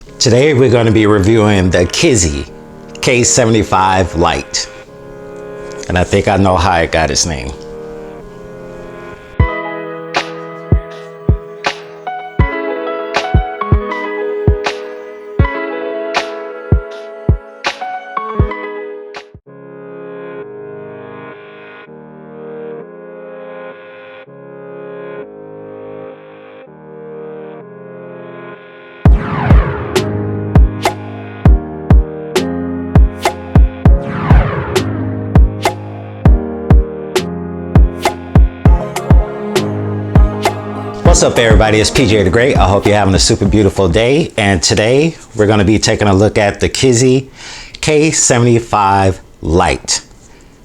Today we're going to be reviewing the KZZI K75 Lite. And I think I know how it got its name. What's up everybody, it's PJ the Great. I hope you're having a super beautiful day, and today we're going to be taking a look at the KZZI K75 Lite.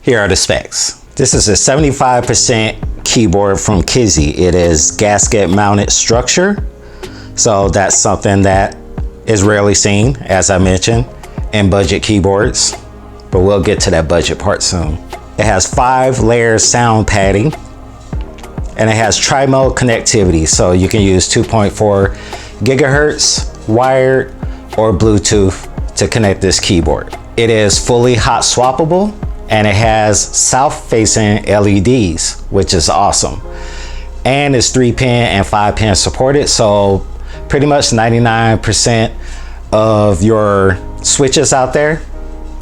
Here are the specs. This is a 75% keyboard from KZZI. It is gasket mounted structure, so that's something that is rarely seen, as I mentioned, in budget keyboards, but we'll get to that budget part soon. It has 5-layer sound padding, and it has tri-mode connectivity, so you can use 2.4 gigahertz wired or Bluetooth to connect this keyboard. It is fully hot swappable, and it has south-facing LEDs, which is awesome. And it's 3-pin and 5-pin supported, so pretty much 99% of your switches out there,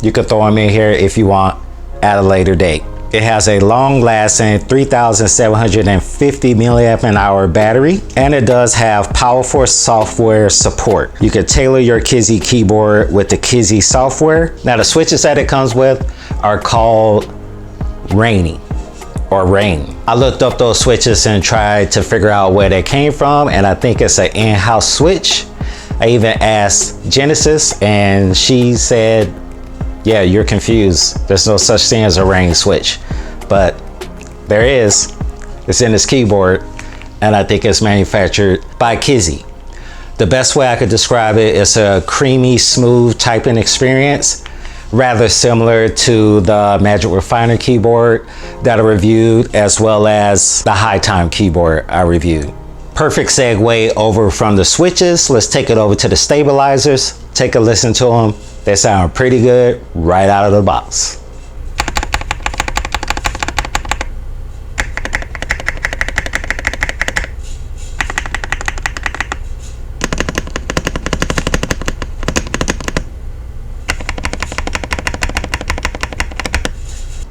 you could throw them in here if you want at a later date. It has a long-lasting 3,750 milliamp hour battery, and it does have powerful software support. You can tailor your KZZI keyboard with the KZZI software. Now, the switches that it comes with are called Rain. I looked up those switches and tried to figure out where they came from, and I think it's an in-house switch. I even asked Genesis, and she said, yeah, you're confused. There's no such thing as a Rain switch, but there is. It's in this keyboard, and I think it's manufactured by KZZI. The best way I could describe it is a creamy, smooth typing experience, rather similar to the Magic Refiner keyboard that I reviewed, as well as the High Time keyboard I reviewed. Perfect segue over from the switches. Let's take it over to the stabilizers. Take a listen to them. They sound pretty good right out of the box.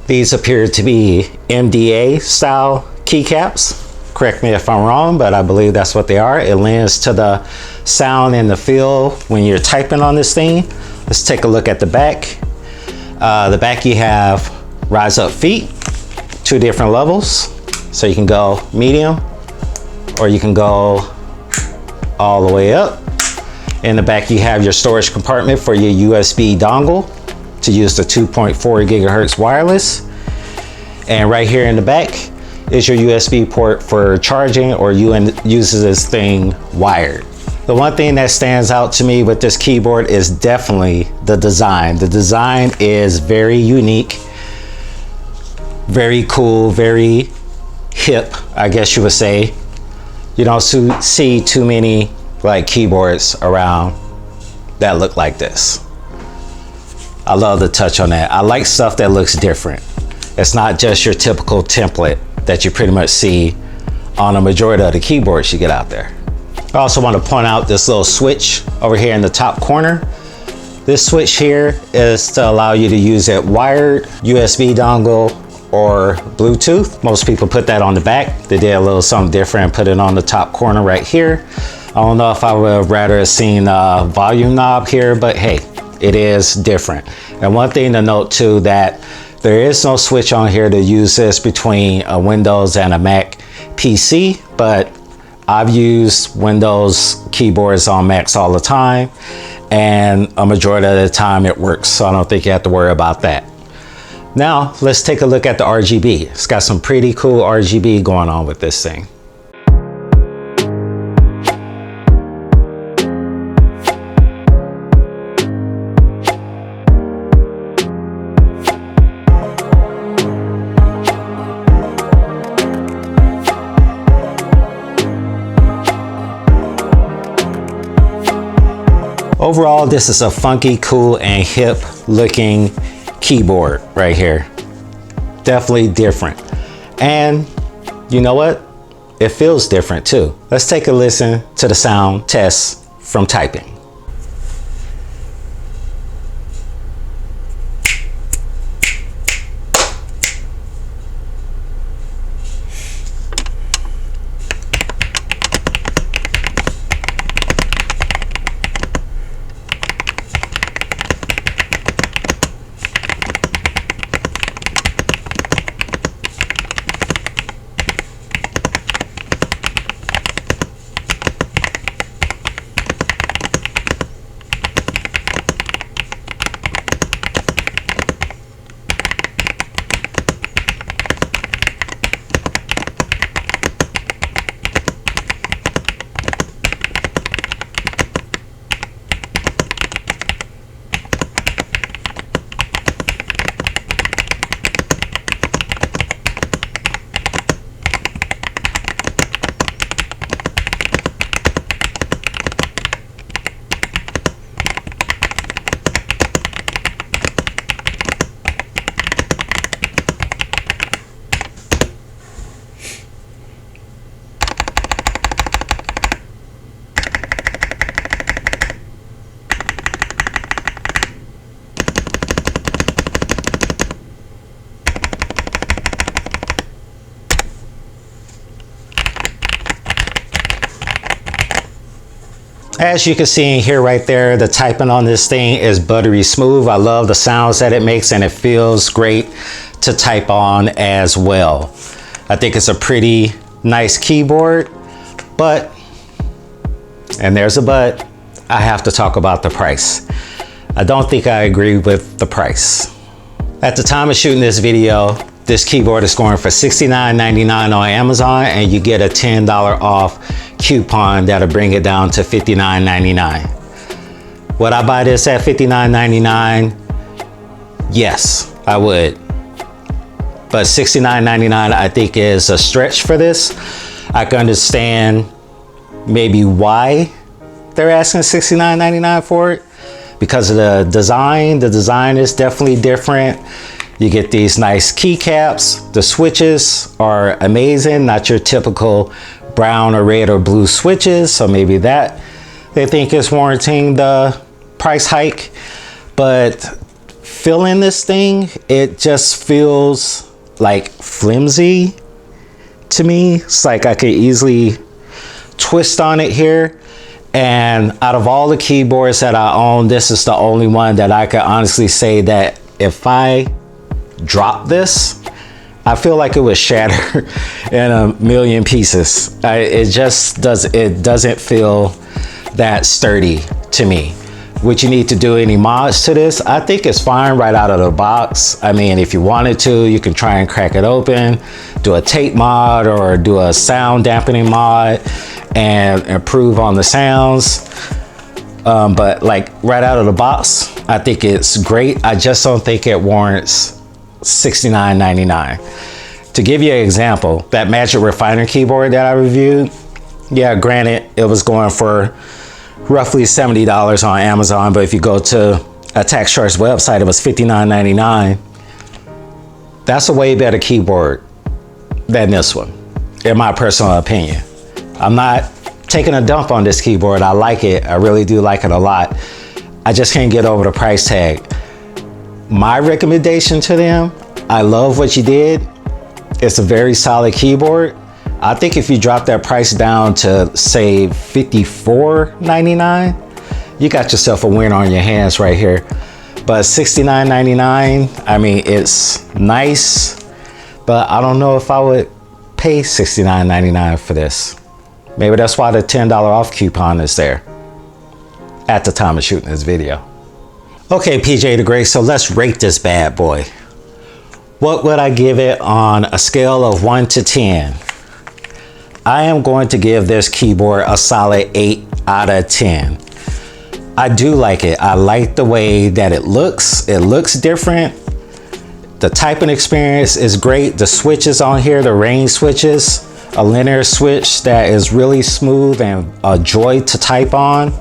These appear to be MDA style keycaps. Correct me if I'm wrong, but I believe that's what they are. It lends to the sound and the feel when you're typing on this thing. Let's take a look at the back. The back, you have rise up feet, 2 different levels. So you can go medium, or you can go all the way up. In the back, you have your storage compartment for your USB dongle to use the 2.4 gigahertz wireless. And right here in the back is your USB port for charging, or you uses this thing wired. The one thing that stands out to me with this keyboard is definitely the design. The design is very unique, very cool, very hip, I guess you would say. You don't see too many like keyboards around that look like this. I love the touch on that. I like stuff that looks different. It's not just your typical template that you pretty much see on a majority of the keyboards you get out there. I also want to point out this little switch over here in the top corner. This switch here is to allow you to use it wired, USB dongle, or Bluetooth. Most people put that on the back. They did a little something different and put it on the top corner right here. I don't know if I would have rather have seen a volume knob here, but hey, it is different. And one thing to note too, that there is no switch on here to use this between a Windows and a Mac PC, but I've used Windows keyboards on Macs all the time, and a majority of the time it works, so I don't think you have to worry about that. Now, let's take a look at the RGB. It's got some pretty cool RGB going on with this thing. Overall, this is a funky, cool, and hip looking keyboard right here. Definitely different. And you know what? It feels different too. Let's take a listen to the sound test from typing. As you can see here right there, the typing on this thing is buttery smooth. I love the sounds that it makes, and it feels great to type on as well. I think it's a pretty nice keyboard, but, and there's a but, I have to talk about the price. I don't think I agree with the price. At the time of shooting this video, this keyboard is going for $69.99 on Amazon, and you get a $10 off coupon that'll bring it down to $59.99. Would I buy this at $59.99? Yes, I would. But $69.99 I think is a stretch for this. I can understand maybe why they're asking $69.99 for it, because of the design. The design is definitely different. You get these nice keycaps. The switches are amazing, not your typical brown or red or blue switches, so maybe that they think is warranting the price hike. But feeling this thing, it just feels like flimsy to me. It's like I could easily twist on it here, and out of all the keyboards that I own, this is the only one that I could honestly say that if I drop this, I feel like it would shatter in a million pieces. It doesn't feel that sturdy to me. Would you need to do any mods to this? I think it's fine right out of the box. I mean, if you wanted to, you can try and crack it open, do a tape mod or do a sound dampening mod and improve on the sounds. But like right out of the box, I think it's great. I just don't think it warrants $69.99. To give you an example, that Magic Refiner keyboard that I reviewed, yeah, granted, it was going for roughly $70 on Amazon, but if you go to Attack Shark's website, it was $59.99. That's a way better keyboard than this one, in my personal opinion. I'm not taking a dump on this keyboard. I like it. I really do like it a lot. I just can't get over the price tag. My recommendation to them, I love what you did. It's a very solid keyboard. I think if you drop that price down to say $54.99, you got yourself a winner on your hands right here. But $69.99, I mean, it's nice, but I don't know if I would pay $69.99 for this. Maybe that's why the $10 off coupon is there at the time of shooting this video. Okay, PJ the Great, so let's rate this bad boy. What would I give it on a scale of 1 to 10? I am going to give this keyboard a solid 8 out of 10. I do like it. I like the way that it looks. It looks different. The typing experience is great. The switches on here, the range switches, a linear switch that is really smooth and a joy to type on.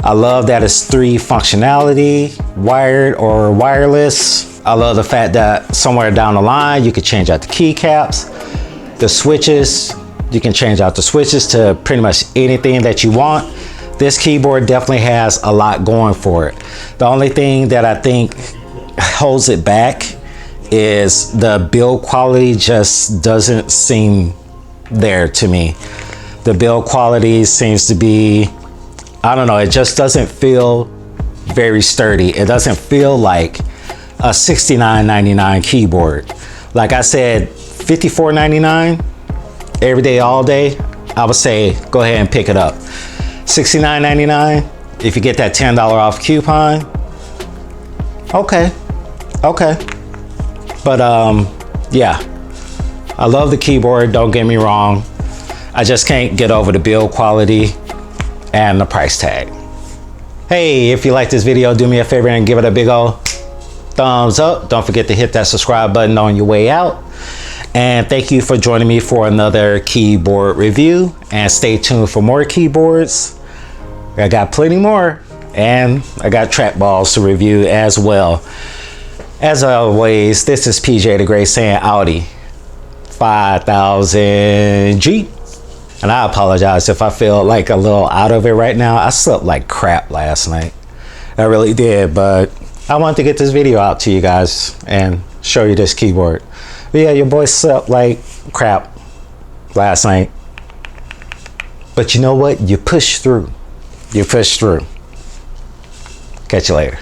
I love that it's 3 functionality, wired or wireless. I love the fact that somewhere down the line, you can change out the keycaps, the switches. You can change out the switches to pretty much anything that you want. This keyboard definitely has a lot going for it. The only thing that I think holds it back is the build quality just doesn't seem there to me. The build quality seems to be, I don't know, it just doesn't feel very sturdy. It doesn't feel like a $69.99 keyboard. Like I said, $54.99 every day, all day, I would say go ahead and pick it up. $69.99, if you get that $10 off coupon, okay. But yeah, I love the keyboard, don't get me wrong. I just can't get over the build quality and the price tag. Hey, if you like this video, do me a favor and give it a big old thumbs up. Don't forget to hit that subscribe button on your way out. And thank you for joining me for another keyboard review. And stay tuned for more keyboards. I got plenty more. And I got trackballs to review as well. As always, this is PJ the Great saying Audi 5000G. And I apologize if I feel like a little out of it right now. I slept like crap last night. I really did, but I wanted to get this video out to you guys and show you this keyboard. But yeah, your boy slept like crap last night. But you know what? You push through. You push through. Catch you later.